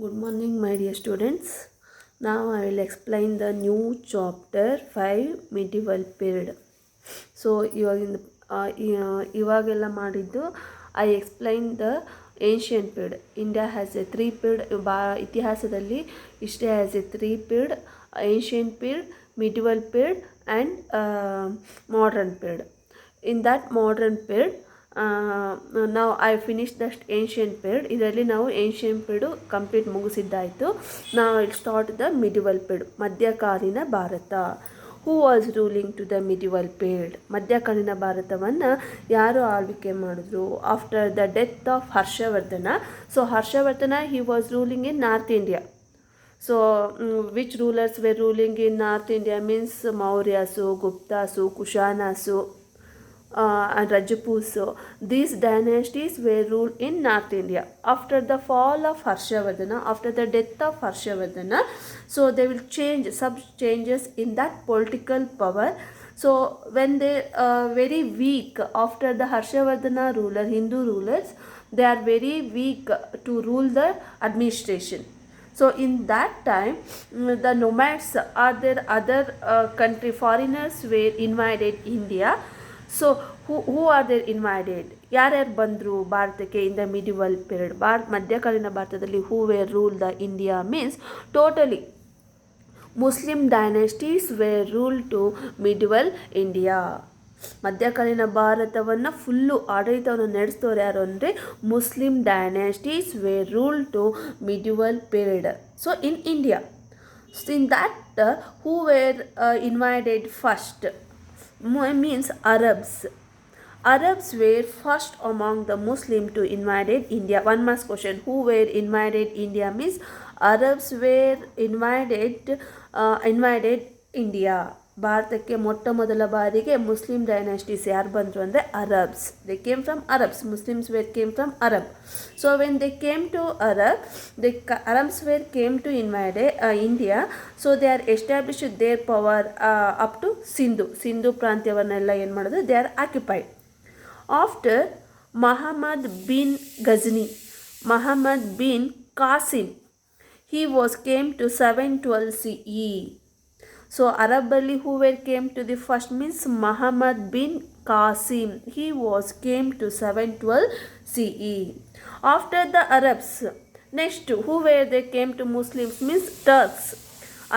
Good morning, my dear students. Now I will explain the new chapter 5 medieval period. So ಇವಾಗೆಲ್ಲ ಮಾಡಿದ್ದು I explain the ancient period. India has a 3 period. ಇತಿಹಾಸದಲ್ಲಿ ಇಷ್ಟೇ has a 3 period: ancient period, medieval period and modern period. In that modern period ನಾವು I finish the ancient period. ಇದರಲ್ಲಿ ನಾವು ancient period complete ಮುಗಿಸಿದ್ದಾಯಿತು. ನಾವು start the medieval period, ಮಧ್ಯಕಾಲೀನ ಭಾರತ. Who was ruling to the medieval period? ಮಧ್ಯಕಾಲೀನ ಭಾರತವನ್ನು ಯಾರು ಆಳ್ವಿಕೆ ಮಾಡಿದ್ರು? After the death of Harshavardhana. So Harshavardhana he was ruling in north India. So which rulers were ruling in North India means Mauryasu, Guptasu, Kushanasu and Rajputs. These dynasties were ruled in North India. After the fall of Harshavardhana, after the death of Harshavardhana, so they will change some changes in that political power. So when they very weak after the Harshavardhana ruler, Hindu rulers, they are very weak to rule the administration. So in that time, the nomads or their other country foreigners were invaded India. So who are they invaded? ಯಾರ್ಯಾರು ಬಂದರು ಭಾರತಕ್ಕೆ in the medieval period? ಮಧ್ಯಕಾಲೀನ ಭಾರತದಲ್ಲಿ who were rule the India means totally Muslim dynasties were rule to medieval India. ಮಧ್ಯಕಾಲೀನ ಭಾರತವನ್ನು full ಆಡಳಿತವನ್ನು ನಡೆಸ್ತವ್ರು ಯಾರು ಅಂದರೆ Muslim dynasties were rule to medieval period. So in India, in that who were invaded first means Arabs. Arabs were first among the Muslim to invaded India. One más question: who were invaded India means Arabs were invaded India. ಭಾರತಕ್ಕೆ ಮೊಟ್ಟ ಮೊದಲ ಬಾರಿಗೆ Muslim dynasties ಯಾರು ಬಂದರು ಅಂದರೆ Arabs. They came from Arabs. Muslims were came from Arab. So when they came to Arab, they Arabs were came to India. So they are establish their power up to Sindhu ಪ್ರಾಂತ್ಯವನ್ನೆಲ್ಲ ಏನು ಮಾಡೋದು, they are occupied. After Muhammad bin Qasim, he came to 712 CE. So Arabali who came to the first means Muhammad bin Qasim. He came to 712 CE. After the Arabs, next who they came to Muslims means Turks.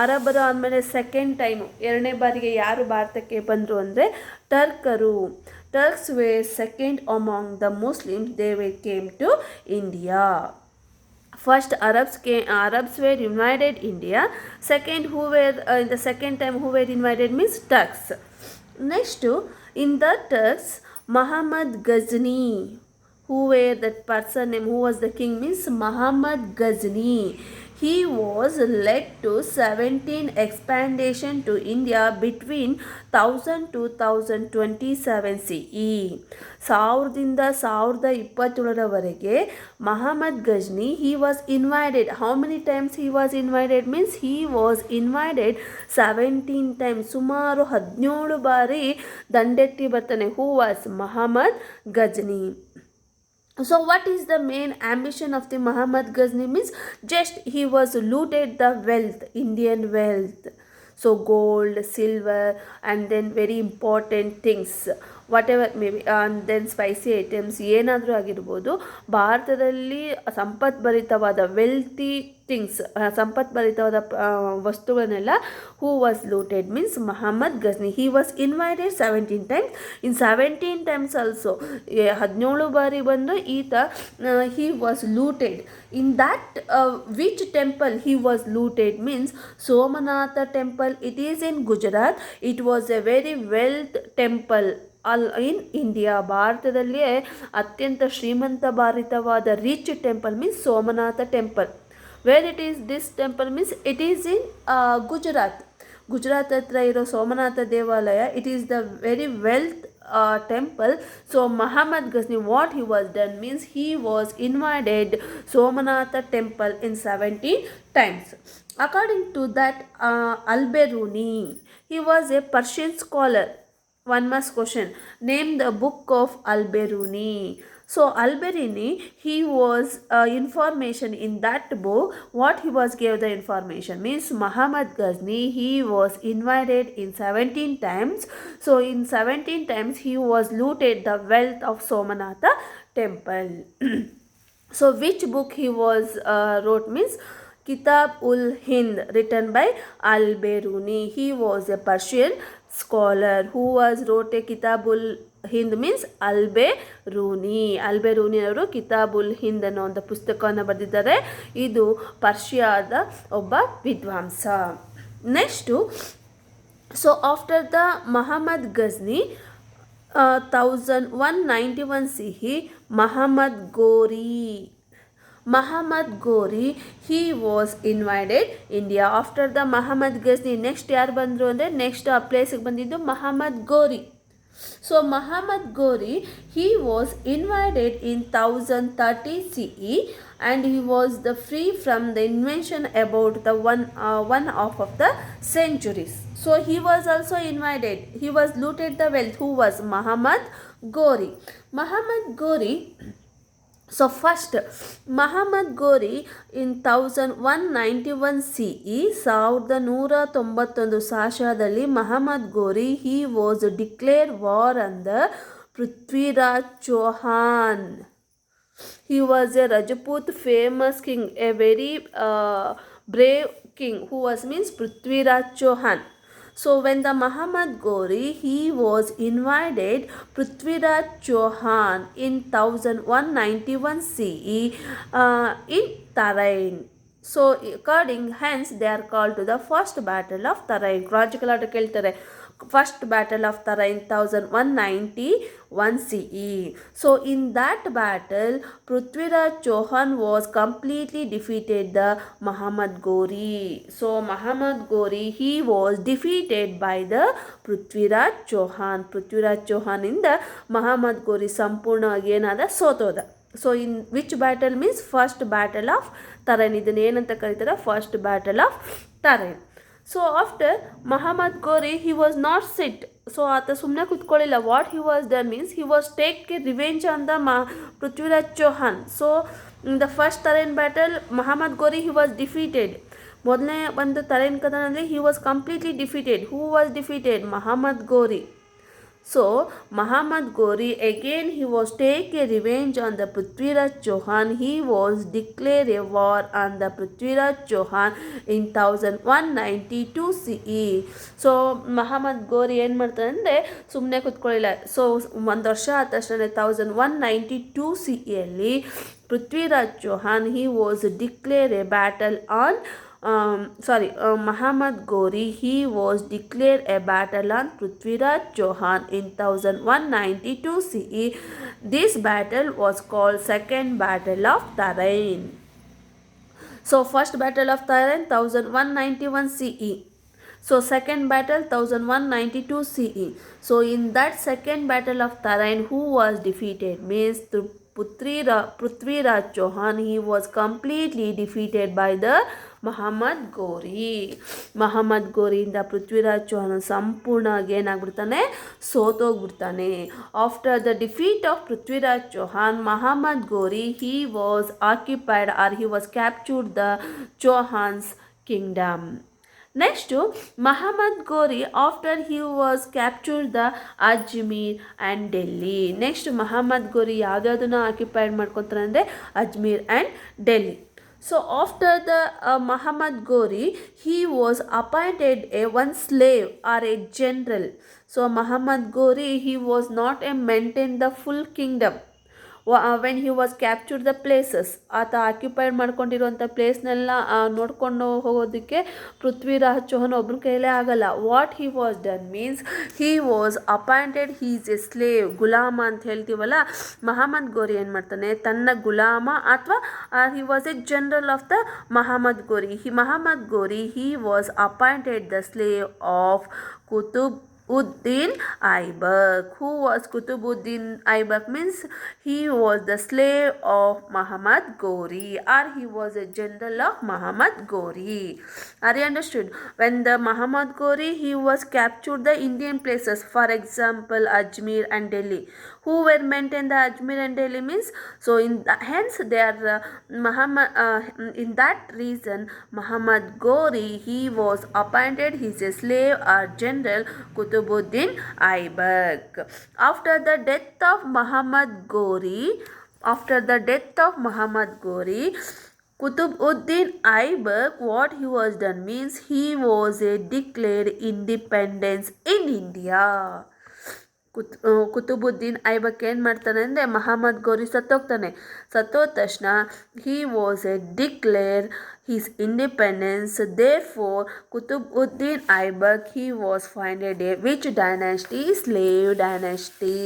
ಅರಬರು ಆದಮೇಲೆ second time, ಎರಡನೇ ಬಾರಿಗೆ ಯಾರು ಭಾರತಕ್ಕೆ ಬಂದರು ಅಂದರೆ ಟರ್ಕರು. Turks were second among the Muslims. They came to India. First Arabs were invaded India. Second in the second time who were invaded means Turks. Next in the Turks, Muhammad Ghazni, who were that person name, who was the king means Muhammad Ghazni. He was led to 17 expedition to India between 1000 to 1027 CE. 1027 Muhammad Ghazni, he was invaded. How many times he was invaded means he was invaded 17 times. ಸುಮಾರು 17 ಬಾರಿ ದಂಡೆತ್ತಿ ಬರ್ತಾನೆ. Who was Muhammad Ghazni? So what is the main ambition of the Muhammad Ghazni means just he was looted the wealth, Indian wealth. So gold, silver and then very important things, whatever maybe, and then spicy items ಏನಾದರೂ ಆಗಿರ್ಬೋದು. ಭಾರತದಲ್ಲಿ ಸಂಪತ್ಭರಿತವಾದ wealthy things, ಸಂಪತ್ಭರಿತವಾದ ವಸ್ತುಗಳನ್ನೆಲ್ಲ who was looted means Muhammad Ghazni. He was invited 17 times. In 17 times also 17 ಬಾರಿ ಬಂದು ಈತ he was looted. In that which temple he was looted means Somnath temple. It is in Gujarat. It was a very wealth temple in India. ಭಾರತದಲ್ಲಿಯೇ ಅತ್ಯಂತ ಶ್ರೀಮಂತ ಭಾರಿತವಾದ rich temple means Somnath temple. Where it is this temple means it is in Gujarat. Gujarat ಹತ್ರ ಇರೋ ಸೋಮನಾಥ ದೇವಾಲಯ, it is the very wealth temple. So Muhammad Ghazni, what he was done means he was invaded Somanatha temple in 17 times. According to that, Al-Biruni, he was a Persian scholar. One más question: name the book of Al-Biruni. So Al-Biruni, he was information in that book. What he was gave the information means Muhammad Ghazni, he was invaded in 17 times. So in 17 times he was looted the wealth of Somanatha temple. So which book he was wrote means Kitab-ul-Hind, written by Al-Biruni. He was a Persian scholar who was wrote a Kitab-ul-Hind means Al-Biruni. Al-Biruni ಅವರು ಕಿತಾಬುಲ್-ಹಿಂದ್ ಅನ್ನೋ ಒಂದು ಪುಸ್ತಕವನ್ನು ಬರೆದಿದ್ದಾರೆ. ಇದು ಪರ್ಷಿಯಾದ ಒಬ್ಬ ವಿದ್ವಾಂಸ. Next, so after the Muhammad Ghazni, 1191 CE, Muhammad Ghori, he was invaded India. After the Muhammad Ghazni, next ಯಾರು ಬಂದರು ಅಂದರೆ ನೆಕ್ಸ್ಟ್ ಆ ಪ್ಲೇಸಿಗೆ ಬಂದಿದ್ದು Muhammad Ghori. So Muhammad Ghori, he was invaded in 1030 CE and he was the free from the invention about the one half of the centuries. So he was also invaded. He was looted the wealth. Who was Muhammad Ghori? Muhammad Ghori. So first, Muhammad Ghori in 1191 CE, 1191 ಸಾಶದಲ್ಲಿ Muhammad Ghori, he was declared war on the Prithviraj Chauhan. He was a Rajput famous king, a very brave king who was means Prithviraj Chauhan. So when the Muhammad Ghori, he was invaded Prithviraj Chauhan in 1191 CE in Tarain. So according hence they are called to the first battle of Tarain. Chronological order keltare. First battle of Tarain 1191 CE. So in that battle, Prithviraj Chauhan was completely defeated the Muhammad Ghori. So Muhammad Ghori, he was defeated by the Prithviraj Chauhan. Prithviraj Chauhan ಇಂದ Muhammad Ghori ಸಂಪೂರ್ಣವಾಗಿ ಏನಾದ ಸೋತೋದ. So in which battle means first battle of Tarain. ಇದನ್ನ ಏನಂತ ಕರೀತಾರೆ? First battle of Tarain. So after Muhammad Ghori, he was not sit. So ಆತ ಸುಮ್ಮನೆ ಕೂತ್ಕೊಳ್ಳಿಲ್ಲ. What he was done means he was take revenge on the Prithviraj Chauhan. So in the first Tarain battle Muhammad Ghori, he was defeated. ಮೊದಲನೇ ಒಂದು Tarain ಕದನದಲ್ಲಿ he was completely defeated. Who was defeated? Muhammad Ghori. So Muhammad Ghori again, he was take a revenge on the Prithviraj Chauhan. He was declared a war on the Prithviraj Chauhan in 1192 CE. So Muhammad Ghori ಏನು ಮಾಡ್ತಾರೆ ಅಂದರೆ ಸುಮ್ಮನೆ ಕೂತ್ಕೊಳ್ಳಿಲ್ಲ. So ಒಂದು ವರ್ಷ ಆದ ತಕ್ಷಣ 1192 CE ಅಲ್ಲಿ Prithviraj Chauhan, he was declared a battle on Muhammad Ghori, he was declared a battle on Prithviraj Chauhan in 1192 CE. This battle was called Second Battle of Tarain. So first battle of Tarain 1191 CE. So second battle 1192 CE. So in that second battle of Tarain, who was defeated means Prithviraj Chauhan, he was completely defeated by the Muhammad Ghori. Muhammad Ghoriಯಿಂದ Prithviraj Chauhan ಸಂಪೂರ್ಣವಾಗಿ ಏನಾಗ್ಬಿಡ್ತಾನೆ? ಸೋತೋಗ್ಬಿಡ್ತಾನೆ. After the defeat of Prithviraj Chauhan, Muhammad Ghori, he was occupied or he was captured the Chauhan's kingdom. Next, Muhammad Ghori, after he was captured the Ajmer and Delhi. Next, Muhammad Ghori ಯಾವ್ದಾವುದನ್ನ occupied ಮಾಡ್ಕೊತಾರೆ ಅಂದರೆ Ajmer and Delhi. So after the Muhammad Ghori, he was appointed a one slave or a general. So Muhammad Ghori, he was not a maintain the full kingdom. When he was captured the places, ಆತ occupied ಮಾಡ್ಕೊಂಡಿರುವಂಥ ಪ್ಲೇಸ್ನೆಲ್ಲ ನೋಡ್ಕೊಂಡು ಹೋಗೋದಕ್ಕೆ Prithviraj Chauhan ಒಬ್ಬನ ಕೈಲೇ ಆಗಲ್ಲ. What he was done means he was appointed, he is A slave, ಗುಲಾಮ ಅಂತ ಹೇಳ್ತೀವಲ್ಲ. Muhammad Ghori ಏನು ಮಾಡ್ತಾನೆ? ತನ್ನ ಗುಲಾಮ ಅಥವಾ ಹಿ was A general of the Muhammad Ghori. Muhammad Ghori, he was appointed the slave of Qutbuddin Aibak. Who was Qutbuddin Aibak means he was the slave of Muhammad Ghori or he was a general of Muhammad Ghori. Are you understood? When the Muhammad Ghori, he was captured the Indian places, for example Ajmer and Delhi. who were maintained the Ajmer and Delhi means, so hence they are Muhammad, in that reason Muhammad Ghori, he was appointed his slave or general Kutubuddin Aibak. After the death of Muhammad Ghori, Qutb-ud-Din Aibak, what he was done means he was a declared independence in India. Qutubuddin Aibak ಏನು ಮಾಡ್ತಾನೆ ಅಂದರೆ ಮಹಮ್ಮದ್ ಗೋರಿ ಸತ್ತೋಗ್ತಾನೆ. ಸತ್ತೋದ ತಕ್ಷಣ ಹಿ was A declare his independence. Therefore, Qutb-ud-Din Aibak, he was founded a which dynasty? Slave dynasty.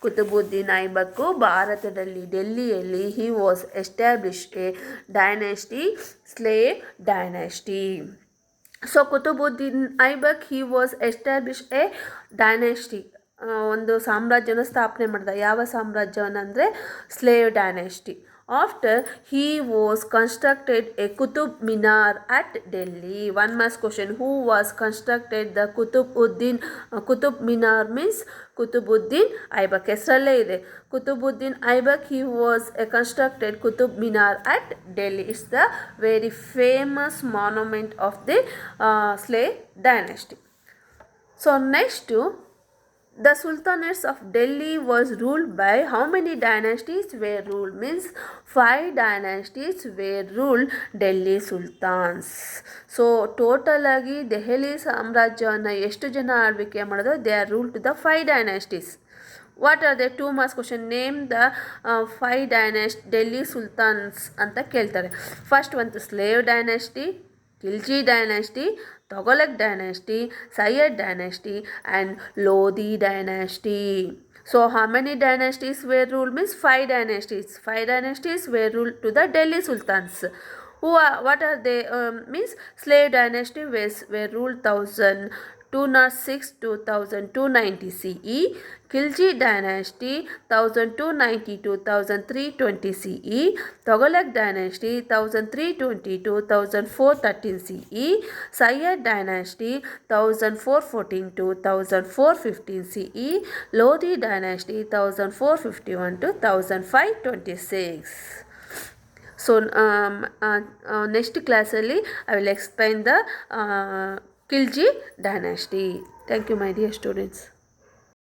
Qutb-ud-Din Aibak ಭಾರತದಲ್ಲಿ ಡೆಲ್ಲಿಯಲ್ಲಿ he was established a dynasty, slave dynasty. So Qutb-ud-Din Aibak, he was established a dynasty, ಒಂದು ಸಾಮ್ರಾಜ್ಯನ ಸ್ಥಾಪನೆ ಮಾಡಿದ. ಯಾವ ಸಾಮ್ರಾಜ್ಯವನ್ನ ಅಂದರೆ slave dynasty. After he was constructed a Qutub Minar at Delhi. One marks question, who was constructed the Qutub Minar means Qutubuddin Aibak, ಹೆಸರಲ್ಲೇ ಇದೆ Qutubuddin Aibak. He was a constructed Qutub Minar at Delhi. It's the very famous monument of the slave dynasty. So next, the Sultanates of Delhi was ruled by how many dynasties were ruled means 5 dynasties were ruled Delhi Sultans. So total agi Delhi ಸಾಮ್ರಾಜ್ಯವನ್ನು ಎಷ್ಟು ಜನ ಆಳ್ವಿಕೆ ಮಾಡಿದ್ರು? they are ruled to the 5 dynasties. What are the 2 marks question? Name the 5 dynasty Delhi Sultans ಅಂತ ಕೇಳ್ತಾರೆ. First ಒಂದು slave dynasty, Khilji dynasty, Tughlaq dynasty, Sayyid dynasty and Lodi dynasty. So how many dynasties were ruled means 5 dynasties. 5 dynasties were ruled to the Delhi Sultans. What are they means slave dynasty were ruled 1206 to 1290 CE. Khilji dynasty 1290 to 1320 CE. Tughlaq dynasty 1320 to 1413 CE. Sayyid dynasty 1414 to 1415 CE. Lodi dynasty 1451 to 1526. So next class I will explain the Khilji dynasty. Thank you my dear students.